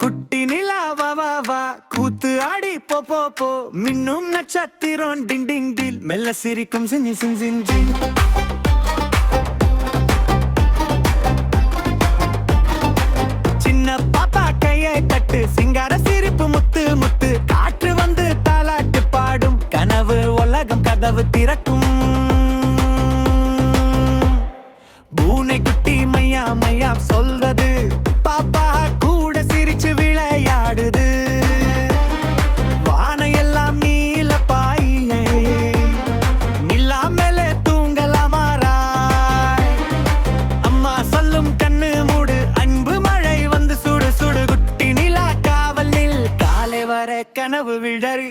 குட்டி நிலா வா வா வா கூத்து ஆடி போ போ போ மின்னும் நட்சத்திரம் டிங் டிங் டில் மெல்ல சிரிக்கும் சிஞ்சி சிஞ்சி சின்ன பாப்பா கையை தட்டு சிங்கார சிரிப்பு முத்து முத்து காற்று வந்து தாலாட்டு பாடும் கனவு உலகம் கதவு திறக்கும் பூனை குட்டி மையா மையா சொல்றது பாப்பா கூட சிரிச்சு விளையாடுது வானையெல்லாம் நீல பாயிலே நில்லாமலே தூங்கலாமா ராய் அம்மா சொல்லும் கண்ணு மூடு அன்பு மழை வந்து சுடு சுடு குட்டி நிலா காவலில் காலை வர கனவு விழறு